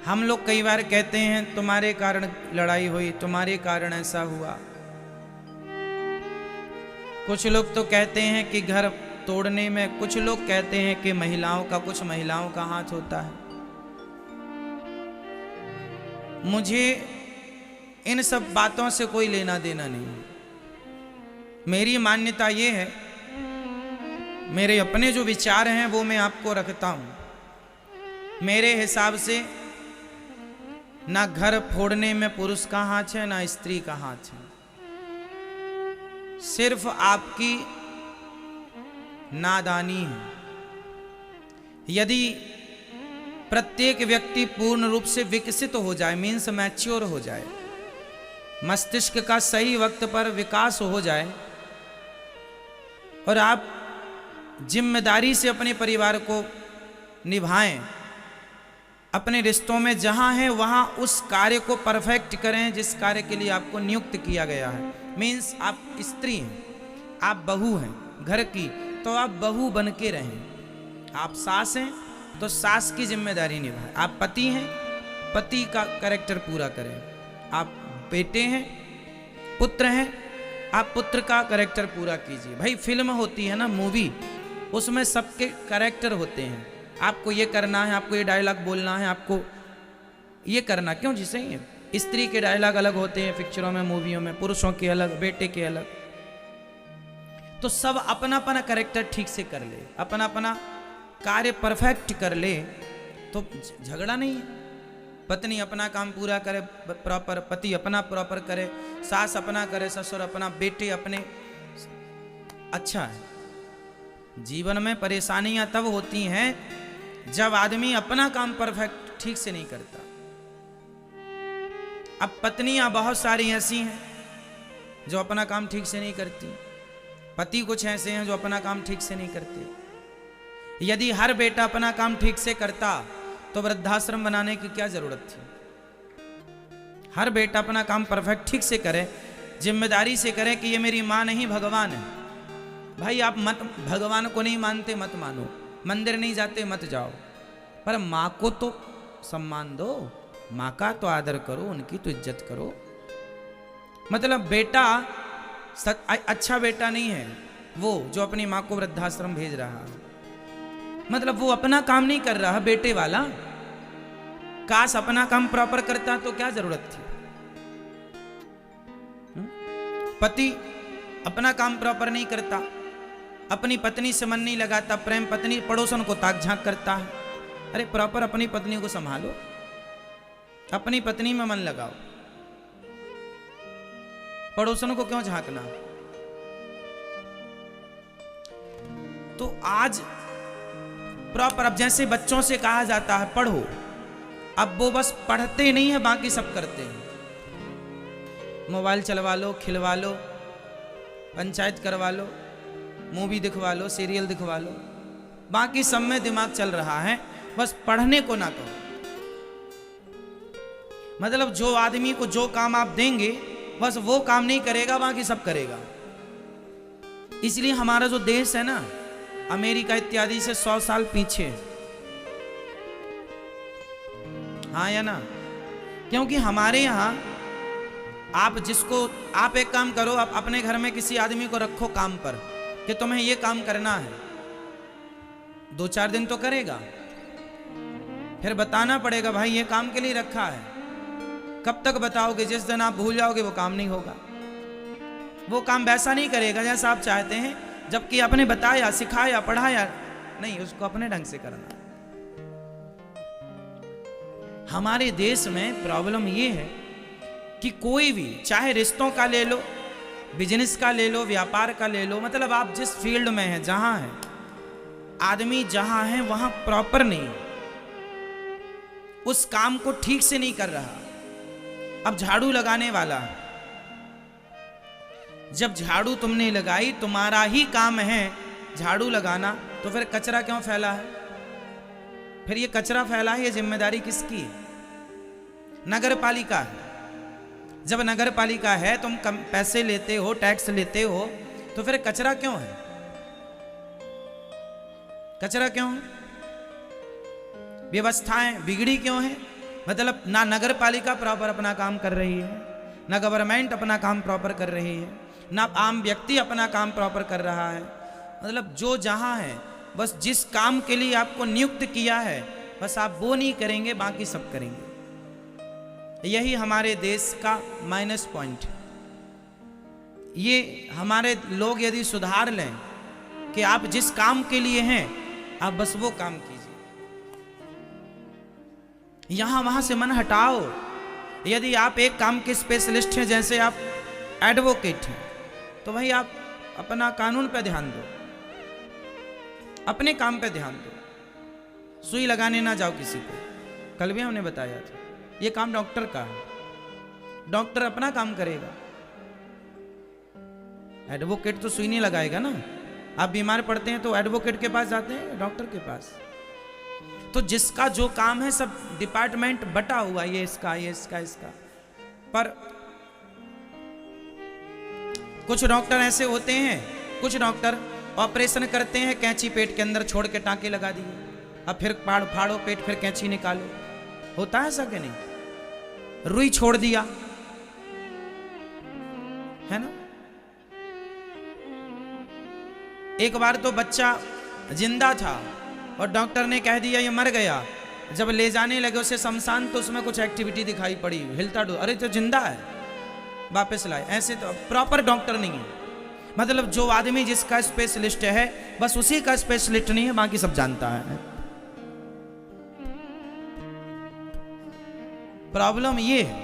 हम लोग कई बार कहते हैं तुम्हारे कारण लड़ाई हुई, तुम्हारे कारण ऐसा हुआ। कुछ लोग तो कहते हैं कि घर तोड़ने में, कुछ लोग कहते हैं कि कुछ महिलाओं का हाथ होता है। मुझे इन सब बातों से कोई लेना देना नहीं। मेरी मान्यता ये है, मेरे अपने जो विचार हैं वो मैं आपको रखता हूं। मेरे हिसाब से ना घर फोड़ने में पुरुष का हाथ है ना स्त्री का हाथ है, सिर्फ आपकी नादानी है। यदि प्रत्येक व्यक्ति पूर्ण रूप से विकसित हो जाए, मीन्स मैच्योर हो जाए, मस्तिष्क का सही वक्त पर विकास हो जाए और आप जिम्मेदारी से अपने परिवार को निभाएं, अपने रिश्तों में जहां है वहां उस कार्य को परफेक्ट करें जिस कार्य के लिए आपको नियुक्त किया गया है। मीन्स आप स्त्री हैं, आप बहू हैं घर की, तो आप बहू बन के रहें। आप सास हैं तो सास की जिम्मेदारी निभाएं। आप पति हैं, पति का कैरेक्टर पूरा करें। आप बेटे हैं, पुत्र हैं, आप पुत्र का कैरेक्टर पूरा कीजिए। भाई फिल्म होती है ना, मूवी, उसमें सबके कैरेक्टर होते हैं। आपको ये करना है, आपको ये डायलॉग बोलना है, आपको ये करना क्यों जिसे ये स्त्री के डायलॉग अलग होते हैं पिक्चरों में, मूवियों में, पुरुषों के अलग, बेटे के अलग। तो सब अपना अपना कैरेक्टर ठीक से कर ले, अपना अपना कार्य परफेक्ट कर ले तो झगड़ा नहीं है। पत्नी अपना काम पूरा करे प्रॉपर, पति अपना प्रॉपर करे, सास अपना करे, ससुर अपना, बेटे अपने। अच्छा है। जीवन में परेशानियां तब होती हैं जब आदमी अपना काम परफेक्ट ठीक से नहीं करता। अब पत्नियां बहुत सारी ऐसी हैं जो अपना काम ठीक से नहीं करती, पति कुछ ऐसे हैं जो अपना काम ठीक से नहीं करते। यदि हर बेटा अपना काम ठीक से करता तो वृद्धाश्रम बनाने की क्या जरूरत थी। हर बेटा अपना काम परफेक्ट ठीक से करे, जिम्मेदारी से करे कि ये मेरी माँ नहीं भगवान है। भाई आप मत, भगवान को नहीं मानते मत मानो, मंदिर नहीं जाते मत जाओ, पर माँ को तो सम्मान दो, माँ का तो आदर करो, उनकी तो इज्जत करो। मतलब बेटा अच्छा बेटा नहीं है वो जो अपनी माँ को वृद्धाश्रम भेज रहा है, मतलब वो अपना काम नहीं कर रहा बेटे वाला। काश अपना काम प्रॉपर करता तो क्या जरूरत थी। पति अपना काम प्रॉपर नहीं करता, अपनी पत्नी से मन नहीं लगाता, प्रेम पत्नी पड़ोसन को ताक झांक करता है। अरे प्रॉपर अपनी पत्नी को संभालो, अपनी पत्नी में मन लगाओ, पड़ोसन को क्यों झांकना। तो आज प्रॉपर, अब जैसे बच्चों से कहा जाता है पढ़ो, अब वो बस पढ़ते नहीं है, बाकी सब करते हैं। मोबाइल चलवा लो, खिलवा लो, पंचायत करवा लो, मूवी दिखवा लो, सीरियल दिखवा लो, बाकी सब में दिमाग चल रहा है, बस पढ़ने को ना कहो। मतलब जो आदमी को जो काम आप देंगे बस वो काम नहीं करेगा, बाकी सब करेगा। इसलिए हमारा जो देश है ना, अमेरिका इत्यादि से 100 साल पीछे, हाँ या ना। क्योंकि हमारे यहाँ आप एक काम करो, आप अपने घर में किसी आदमी को रखो काम पर कि तुम्हें ये काम करना है, 2-4 दिन तो करेगा, फिर बताना पड़ेगा भाई ये काम के लिए रखा है। कब तक बताओगे? जिस दिन आप भूल जाओगे वो काम नहीं होगा, वो काम वैसा नहीं करेगा जैसा आप चाहते हैं, जबकि आपने बताया, सिखाया, पढ़ाया नहीं, उसको अपने ढंग से करना। हमारे देश में प्रॉब्लम ये है कि कोई भी, चाहे रिश्तों का ले लो, बिजनेस का ले लो, व्यापार का ले लो, मतलब आप जिस फील्ड में हैं, जहां है आदमी, जहां है वहां प्रॉपर नहीं, उस काम को ठीक से नहीं कर रहा। अब झाड़ू लगाने वाला, जब झाड़ू तुमने लगाई, तुम्हारा ही काम है झाड़ू लगाना, तो फिर कचरा क्यों फैला है? फिर ये कचरा फैला है, ये जिम्मेदारी किसकी है? नगर पालिका है। जब नगर पालिका है, तुम कम पैसे लेते हो, टैक्स लेते हो, तो फिर कचरा क्यों है? कचरा क्यों है? व्यवस्थाएं बिगड़ी क्यों है? मतलब ना नगर पालिका प्रॉपर अपना काम कर रही है, ना गवर्नमेंट अपना काम प्रॉपर कर रही है, ना आम व्यक्ति अपना काम प्रॉपर कर रहा है। मतलब जो जहाँ है, बस जिस काम के लिए आपको नियुक्त किया है बस आप वो नहीं करेंगे, बाकी सब करेंगे। यही हमारे देश का माइनस पॉइंट है। ये हमारे लोग यदि सुधार लें कि आप जिस काम के लिए हैं आप बस वो काम कीजिए, यहां वहां से मन हटाओ। यदि आप एक काम के स्पेशलिस्ट हैं, जैसे आप एडवोकेट हैं, तो भाई आप अपना कानून पे ध्यान दो, अपने काम पे ध्यान दो, सुई लगाने ना जाओ किसी को। कल भी हमने बताया था ये काम डॉक्टर का है, डॉक्टर अपना काम करेगा, एडवोकेट तो सुई नहीं लगाएगा ना। आप बीमार पड़ते हैं तो एडवोकेट के पास जाते हैं, डॉक्टर के पास। तो जिसका जो काम है सब डिपार्टमेंट बटा हुआ, ये इसका, ये इसका, इसका। पर कुछ डॉक्टर ऐसे होते हैं, कुछ डॉक्टर ऑपरेशन करते हैं, कैंची पेट के अंदर छोड़ के टांके लगा दिए, अब फिर फाड़ो पेट, फिर कैंची निकालो। होता है ऐसा कि नहीं? रुई छोड़ दिया है ना। एक बार तो बच्चा जिंदा था और डॉक्टर ने कह दिया ये मर गया। जब ले जाने लगे उसे शमशान तो उसमें कुछ एक्टिविटी दिखाई पड़ी, हिलता डुलता, अरे तो जिंदा है, वापस लाए। ऐसे तो प्रॉपर डॉक्टर नहीं है। मतलब जो आदमी जिसका स्पेशलिस्ट है बस उसी का स्पेशलिस्ट नहीं है, बाकी सब जानता है। प्रॉब्लम ये है,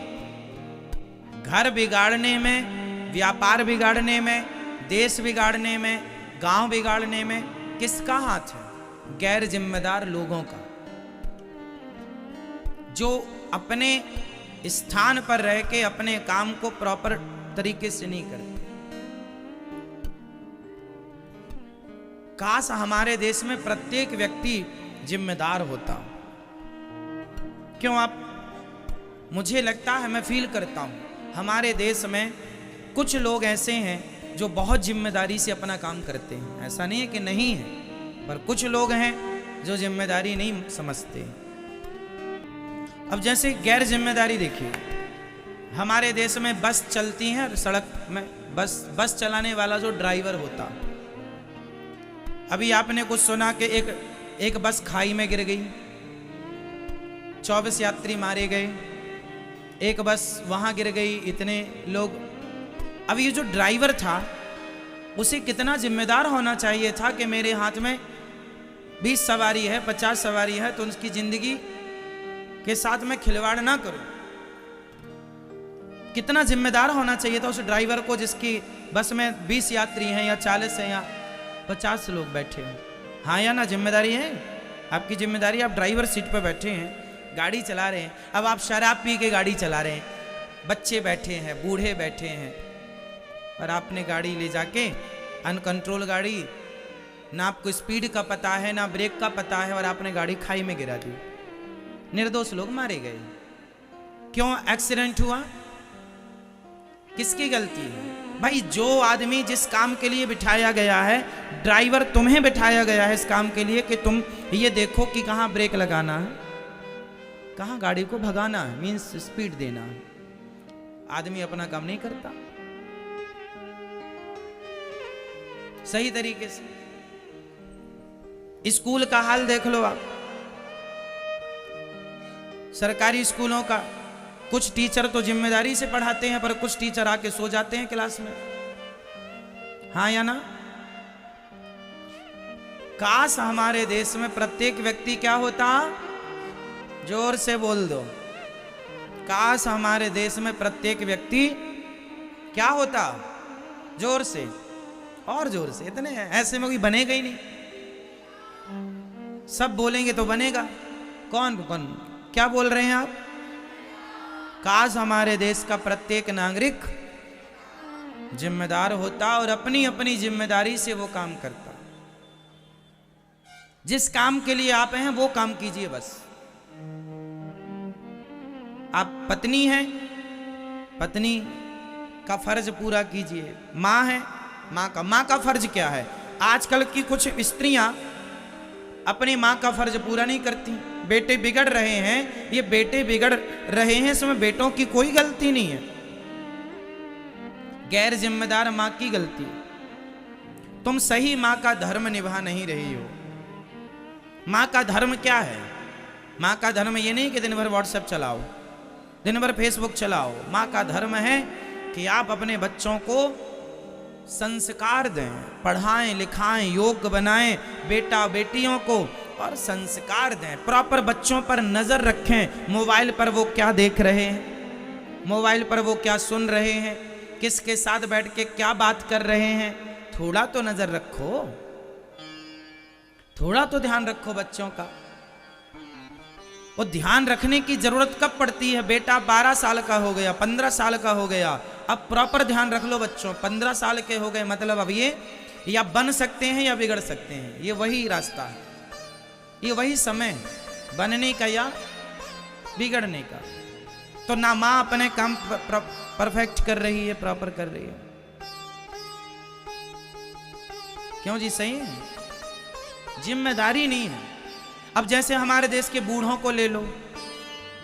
घर बिगाड़ने में, व्यापार बिगाड़ने में, देश बिगाड़ने में, गांव बिगाड़ने में किसका हाथ है? गैर जिम्मेदार लोगों का, जो अपने स्थान पर रह के अपने काम को प्रॉपर तरीके से नहीं करते। काश हमारे देश में प्रत्येक व्यक्ति जिम्मेदार होता। क्यों? आप, मुझे लगता है, मैं फील करता हूं हमारे देश में कुछ लोग ऐसे हैं जो बहुत जिम्मेदारी से अपना काम करते हैं। ऐसा नहीं है कि नहीं है, पर कुछ लोग हैं जो जिम्मेदारी नहीं समझते। अब जैसे गैर जिम्मेदारी देखिए, हमारे देश में बस चलती है, सड़क में बस चलाने वाला जो ड्राइवर होता, अभी आपने कुछ सुना कि एक बस खाई में गिर गई, 24 यात्री मारे गए, एक बस वहां गिर गई, इतने लोग। अब ये जो ड्राइवर था उसे कितना जिम्मेदार होना चाहिए था कि मेरे हाथ में 20 सवारी है, 50 सवारी है, तो उनकी जिंदगी के साथ में खिलवाड़ ना करूं। कितना जिम्मेदार होना चाहिए था उस ड्राइवर को, जिसकी बस में 20 यात्री हैं या 40 हैं या 50 लोग बैठे हैं। हाँ या ना? जिम्मेदारी है आपकी। जिम्मेदारी, आप ड्राइवर सीट पर बैठे हैं, गाड़ी चला रहे हैं। अब आप शराब पी के गाड़ी चला रहे हैं, बच्चे बैठे हैं, बूढ़े बैठे हैं, और आपने गाड़ी ले जाके अनकंट्रोल गाड़ी, ना आपको स्पीड का पता है ना ब्रेक का पता है, और आपने गाड़ी खाई में गिरा दी। निर्दोष लोग मारे गए। क्यों एक्सीडेंट हुआ? किसकी गलती है? भाई जो आदमी जिस काम के लिए बिठाया गया है, ड्राइवर तुम्हें बिठाया गया है इस काम के लिए कि तुम ये देखो कि कहाँ ब्रेक लगाना है, कहाँ गाड़ी को भगाना है, मीन्स स्पीड देना है। आदमी अपना काम नहीं करता सही तरीके से। स्कूल का हाल देख लो आप, सरकारी स्कूलों का। कुछ टीचर तो जिम्मेदारी से पढ़ाते हैं, पर कुछ टीचर आके सो जाते हैं क्लास में। हाँ या ना? काश हमारे देश में प्रत्येक व्यक्ति क्या होता, जोर से बोल दो, काश हमारे देश में प्रत्येक व्यक्ति क्या होता, जोर से और जोर से। इतने ऐसे में कोई बनेगा ही नहीं, सब बोलेंगे तो बनेगा। कौन कौन क्या बोल रहे हैं आप? काश हमारे देश का प्रत्येक नागरिक जिम्मेदार होता और अपनी अपनी जिम्मेदारी से वो काम करता। जिस काम के लिए आप हैं वो काम कीजिए बस। आप पत्नी हैं, पत्नी का फर्ज पूरा कीजिए। माँ है, माँ का फर्ज क्या है? आजकल की कुछ स्त्रियां अपनी माँ का फर्ज पूरा नहीं करती। बेटे बिगड़ रहे हैं, ये बेटे बिगड़ रहे हैं, इसमें बेटों की कोई गलती नहीं है, गैर जिम्मेदार माँ की गलती। तुम सही माँ का धर्म निभा नहीं रही हो। माँ का धर्म क्या है? माँ का धर्म ये नहीं कि दिन भर व्हाट्सएप चलाओ, दिन भर फेसबुक चलाओ। माँ का धर्म है कि आप अपने बच्चों को संस्कार दें, पढ़ाएं लिखाएं, योग्य बनाएं बेटा बेटियों को, और संस्कार दें। प्रॉपर बच्चों पर नजर रखें, मोबाइल पर वो क्या देख रहे हैं, मोबाइल पर वो क्या सुन रहे हैं, किसके साथ बैठ के क्या बात कर रहे हैं। थोड़ा तो नजर रखो, थोड़ा तो ध्यान रखो बच्चों का। वो ध्यान रखने की जरूरत कब पड़ती है? बेटा 12 साल का हो गया, 15 साल का हो गया, अब प्रॉपर ध्यान रख लो बच्चों। 15 साल के हो गए मतलब अब ये या बन सकते हैं या बिगड़ सकते हैं। ये वही रास्ता है, ये वही समय है बनने का या बिगड़ने का। तो ना माँ अपने काम परफेक्ट कर रही है, प्रॉपर कर रही है। क्यों जी? सही है, जिम्मेदारी नहीं है। अब जैसे हमारे देश के बूढ़ों को ले लो,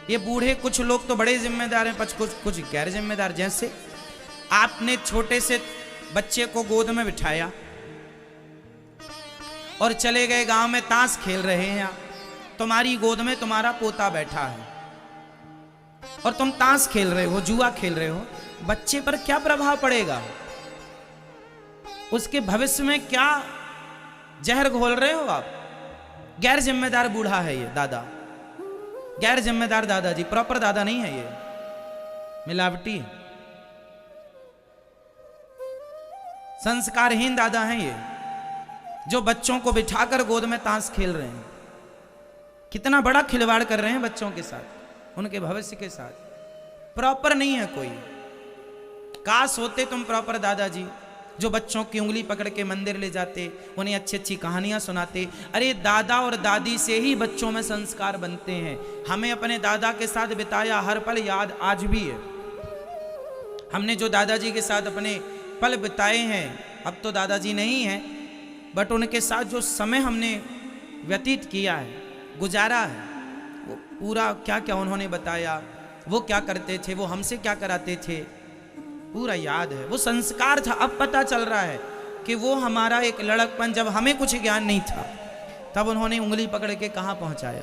ये बूढ़े कुछ लोग तो बड़े जिम्मेदार हैं, कुछ गैर जिम्मेदार। जैसे आपने छोटे से बच्चे को गोद में बिठाया और चले गए गांव में, ताश खेल रहे हैं आप, तुम्हारी गोद में तुम्हारा पोता बैठा है और तुम ताश खेल रहे हो, जुआ खेल रहे हो, बच्चे पर क्या प्रभाव पड़ेगा? उसके भविष्य में क्या जहर घोल रहे हो आप? गैर जिम्मेदार बूढ़ा है ये दादा, गैर जिम्मेदार दादाजी, प्रॉपर दादा नहीं है ये, मिलावटी संस्कारहीन दादा हैं ये, जो बच्चों को बिठाकर गोद में ताश खेल रहे हैं। कितना बड़ा खिलवाड़ कर रहे हैं बच्चों के साथ, उनके भविष्य के साथ। प्रॉपर नहीं है कोई। काश होते तुम प्रॉपर दादाजी, जो बच्चों की उंगली पकड़ के मंदिर ले जाते, उन्हें अच्छी अच्छी कहानियां सुनाते। अरे दादा और दादी से ही बच्चों में संस्कार बनते हैं। हमें अपने दादा के साथ बिताया हर पल याद आज भी है। हमने जो दादाजी के साथ अपने पल बिताए हैं, अब तो दादाजी नहीं हैं, बट उनके साथ जो समय हमने व्यतीत किया है, गुजारा है, वो पूरा क्या क्या उन्होंने बताया, वो क्या करते थे, वो हमसे क्या कराते थे, पूरा याद है। वो संस्कार था। अब पता चल रहा है कि वो हमारा एक लड़कपन, जब हमें कुछ ज्ञान नहीं था, तब उन्होंने उंगली पकड़ के कहां पहुंचाया।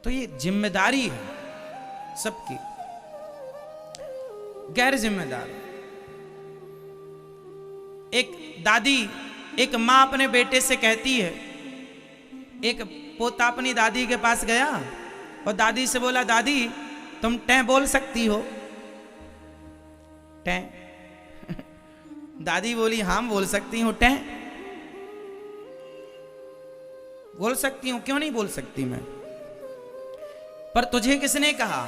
तो ये जिम्मेदारी है सबकी। गैर जिम्मेदार एक दादी, एक मां अपने बेटे से कहती है, एक पोता अपनी दादी के पास गया और दादी से बोला, दादी तुम टें बोल सकती हो? टें दादी बोली, हाँ बोल सकती हूँ, टें बोल सकती हूँ, क्यों नहीं बोल सकती मैं? पर तुझे किसने कहा?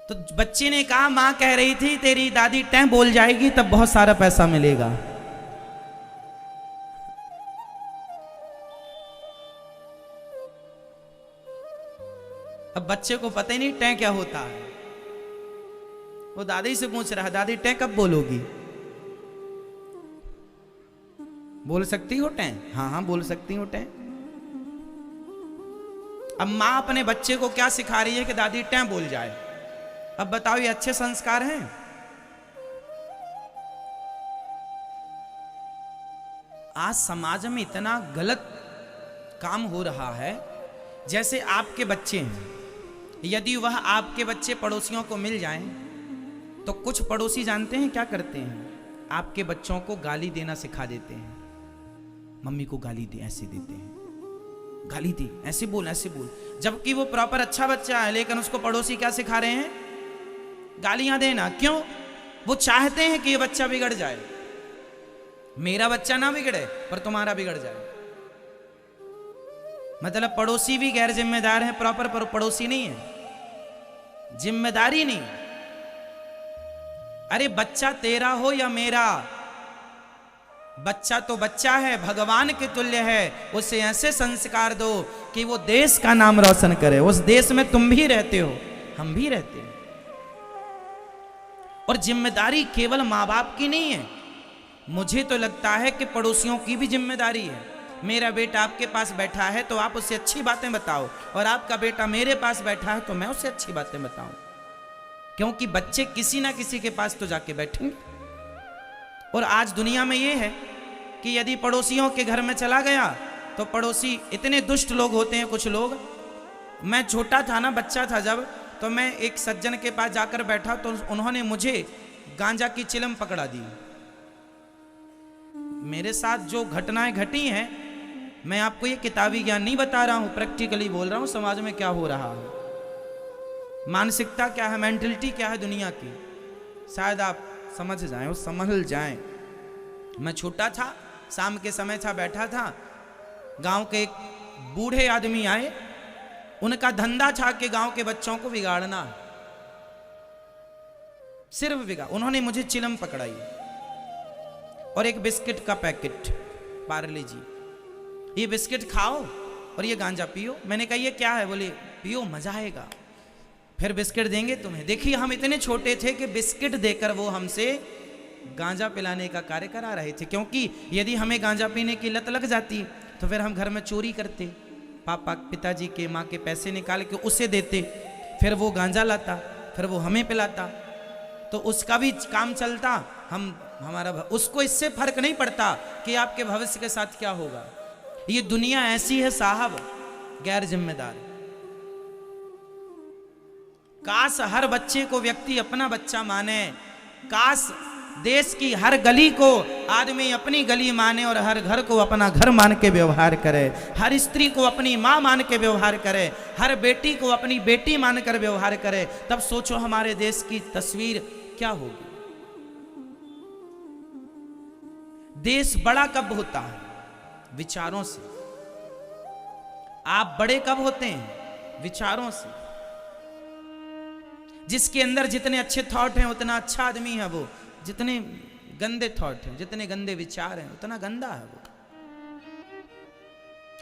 तो बच्चे ने कहा, मां कह रही थी तेरी दादी टें बोल जाएगी तब बहुत सारा पैसा मिलेगा। अब बच्चे को पता ही नहीं टें क्या होता है। वो दादी से पूछ रहा है, दादी टें कब बोलोगी? बोल सकती हो टें? हाँ हाँ बोल सकती हूँ टें। अब मां अपने बच्चे को क्या सिखा रही है कि दादी टें बोल जाए। अब बताओ ये अच्छे संस्कार हैं? आज समाज में इतना गलत काम हो रहा है। जैसे आपके बच्चे हैं, यदि वह आपके बच्चे पड़ोसियों को मिल जाएं, तो कुछ पड़ोसी जानते हैं क्या करते हैं? आपके बच्चों को गाली देना सिखा देते हैं। मम्मी को गाली दे, ऐसे देते हैं, गाली दे, ऐसे बोल, ऐसे बोल। जबकि वो प्रॉपर अच्छा बच्चा है, लेकिन उसको पड़ोसी क्या सिखा रहे हैं? गालियां देना। क्यों? वो चाहते हैं कि ये बच्चा बिगड़ जाए। मेरा बच्चा ना बिगड़े पर तुम्हारा बिगड़ जाए। मतलब पड़ोसी भी गैर जिम्मेदार है, प्रॉपर पड़ोसी नहीं है, जिम्मेदारी नहीं। अरे बच्चा तेरा हो या मेरा, बच्चा तो बच्चा है, भगवान के तुल्य है। उसे ऐसे संस्कार दो कि वो देश का नाम रोशन करे। उस देश में तुम भी रहते हो, हम भी रहते हैं। और जिम्मेदारी केवल माँ बाप की नहीं है, मुझे तो लगता है कि पड़ोसियों की भी जिम्मेदारी है। मेरा बेटा आपके पास बैठा है तो आप उसे अच्छी बातें बताओ, और आपका बेटा मेरे पास बैठा है तो मैं उसे अच्छी बातें बताऊं, क्योंकि बच्चे किसी ना किसी के पास तो जाके बैठेंगे। और आज दुनिया में ये है कि यदि पड़ोसियों के घर में चला गया तो पड़ोसी इतने दुष्ट लोग होते हैं कुछ लोग। मैं छोटा था ना, बच्चा था जब, तो मैं एक सज्जन के पास जाकर बैठा तो उन्होंने मुझे गांजा की चिलम पकड़ा दी। मेरे साथ जो घटनाएं घटी हैं, मैं आपको ये किताबी ज्ञान नहीं बता रहा हूं, प्रैक्टिकली बोल रहा हूं समाज में क्या हो रहा है, मानसिकता क्या है, मेंटलिटी क्या है दुनिया की, शायद आप समझ जाएं और समझ जाएं। मैं छोटा था, शाम के समय था, बैठा था, गांव के एक बूढ़े आदमी आए। उनका धंधा था कि गांव के बच्चों को बिगाड़ना, सिर्फ बिगाड़। उन्होंने मुझे चिलम पकड़ाई और एक बिस्किट का पैकेट, पार्ले जी, ये बिस्किट खाओ और ये गांजा पियो। मैंने कहा ये क्या है? बोले पियो, मजा आएगा, फिर बिस्किट देंगे तुम्हें। देखिए हम इतने छोटे थे कि बिस्किट देकर वो हमसे गांजा पिलाने का कार्य करा रहे थे, क्योंकि यदि हमें गांजा पीने की लत लग जाती तो फिर हम घर में चोरी करते, पापा पिताजी के माँ के पैसे निकाल के उसे देते, फिर वो गांजा लाता, फिर वो हमें पिलाता, तो उसका भी काम चलता, हमारा उसको इससे फर्क नहीं पड़ता कि आपके भविष्य के साथ क्या होगा। ये दुनिया ऐसी है साहब, गैर जिम्मेदार। काश हर बच्चे को व्यक्ति अपना बच्चा माने, काश देश की हर गली को आदमी अपनी गली माने और हर घर को अपना घर मान के व्यवहार करे, हर स्त्री को अपनी माँ मान के व्यवहार करे, हर बेटी को अपनी बेटी मानकर व्यवहार करे। तब सोचो हमारे देश की तस्वीर क्या होगी। देश बड़ा कब होता है? विचारों से। आप बड़े कब होते हैं? विचारों से। जिसके अंदर जितने अच्छे थॉट हैं उतना अच्छा आदमी है वो, जितने गंदे थॉट हैं, जितने गंदे विचार हैं उतना गंदा है वो।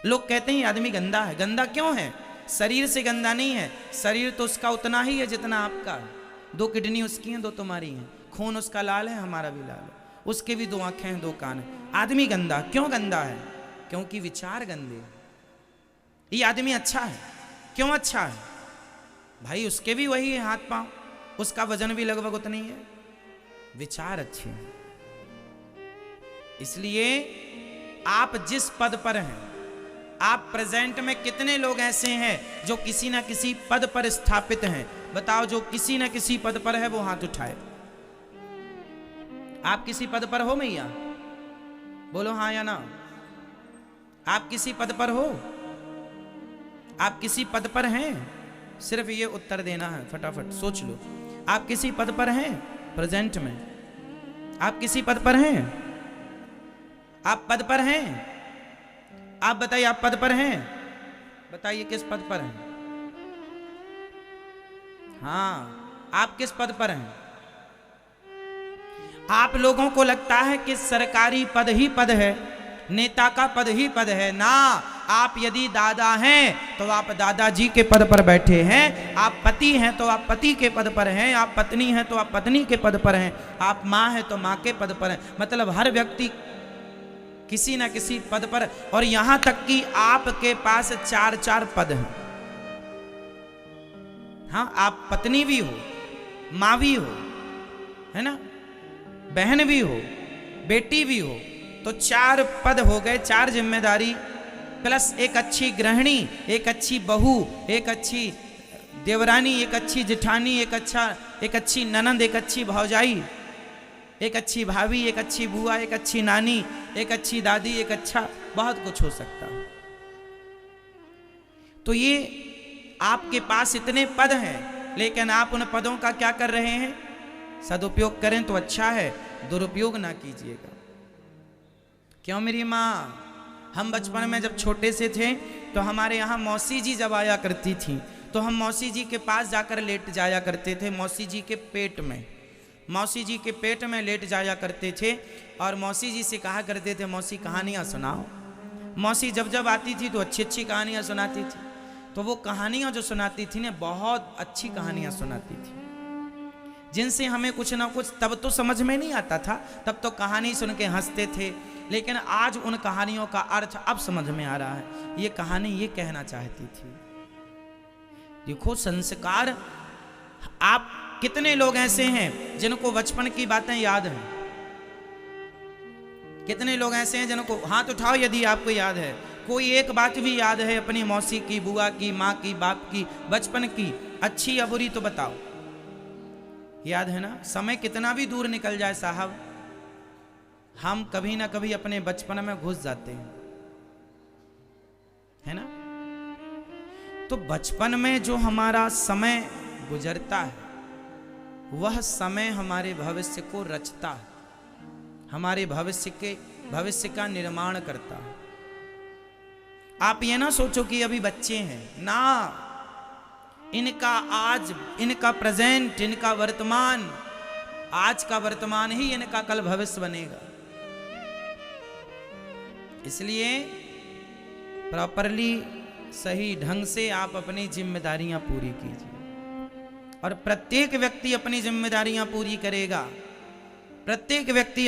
लोग कहते हैं आदमी गंदा है। गंदा क्यों है? शरीर से गंदा नहीं है, शरीर तो उसका उतना ही है जितना आपका है। 2 किडनी उसकी हैं, 2 तुम्हारी हैं, खून उसका लाल है, हमारा भी लाल है, उसके भी 2 आंखें हैं, 2 कान हैं। आदमी गंदा क्यों गंदा है? क्योंकि विचार गंदे। ये आदमी अच्छा है, क्यों अच्छा है? भाई उसके भी वही है हाथ पांव, उसका वजन भी लगभग उतना ही है, विचार अच्छे हैं। इसलिए आप जिस पद पर हैं, आप प्रेजेंट में कितने लोग ऐसे हैं जो किसी ना किसी पद पर स्थापित हैं? बताओ, जो किसी ना किसी पद पर है वो हाथ उठाए। आप किसी पद पर हो मैया? बोलो हाँ या ना। आप किसी पद पर हो? आप किसी पद पर हैं? सिर्फ ये उत्तर देना है, फटाफट सोच लो। आप किसी पद पर हैं प्रेजेंट में? आप किसी पद पर हैं? आप पद पर हैं? आप बताइए, आप पद पर हैं? बताइए किस पद पर हैं? हाँ, आप किस पद पर हैं? आप लोगों को लगता है कि सरकारी पद ही पद है, नेता का पद ही पद है ना। आप यदि दादा हैं तो आप दादाजी के पद पर बैठे हैं, आप पति हैं तो आप पति के पद पर हैं, आप पत्नी हैं तो आप पत्नी के पद पर हैं, आप माँ हैं तो माँ के पद पर हैं। मतलब हर व्यक्ति किसी न किसी पद पर, और यहां तक कि आपके पास 4-4 पद हैं। हाँ, आप पत्नी भी हो, माँ भी हो, है ना, बहन भी हो, बेटी भी हो, तो 4 पद हो गए, 4 जिम्मेदारी, प्लस एक अच्छी गृहिणी, एक अच्छी बहू, एक अच्छी देवरानी, एक अच्छी जेठानी, एक अच्छी ननंद, एक अच्छी भौजाई, एक अच्छी भाभी, एक अच्छी बुआ, एक अच्छी नानी, एक अच्छी दादी, एक अच्छा, बहुत कुछ हो सकता है। तो ये आपके पास इतने पद हैं, लेकिन आप उन पदों का क्या कर रहे हैं? सदुपयोग करें तो अच्छा है, दुरुपयोग ना कीजिएगा। क्यों मेरी माँ? हम बचपन में जब छोटे से थे तो हमारे यहाँ मौसी जी जब आया करती थी तो हम मौसी जी के पास जाकर लेट जाया करते थे, मौसी जी के पेट में, मौसी जी के पेट में लेट जाया करते थे और मौसी जी से कहा करते थे, मौसी कहानियाँ सुनाओ। मौसी जब जब आती थी तो अच्छी अच्छी कहानियाँ सुनाती थी। तो वो कहानियाँ जो सुनाती थी ना, बहुत अच्छी कहानियाँ सुनाती थी, जिनसे हमें कुछ ना कुछ, तब तो समझ में नहीं आता था, तब तो कहानी सुन के हंसते थे, लेकिन आज उन कहानियों का अर्थ अब समझ में आ रहा है। ये कहानी ये कहना चाहती थी। देखो संस्कार, आप कितने लोग ऐसे हैं जिनको बचपन की बातें याद हैं? कितने लोग ऐसे हैं जिनको, हाथ उठाओ यदि आपको याद है, कोई एक बात भी याद है अपनी मौसी की, बुआ की, माँ की, बाप की, बचपन की, अच्छी या बुरी, तो बताओ। याद है ना? समय कितना भी दूर निकल जाए साहब, हम कभी ना कभी अपने बचपन में घुस जाते हैं, है ना? तो बचपन में जो हमारा समय गुजरता है, वह समय हमारे भविष्य को रचता है, हमारे भविष्य का निर्माण करता है। आप ये ना सोचो कि अभी बच्चे हैं ना, इनका आज, इनका प्रेजेंट, इनका वर्तमान, आज का वर्तमान ही इनका कल भविष्य बनेगा। इसलिए प्रॉपरली, सही ढंग से आप अपनी जिम्मेदारियां पूरी कीजिए, और प्रत्येक व्यक्ति अपनी जिम्मेदारियां पूरी करेगा। प्रत्येक व्यक्ति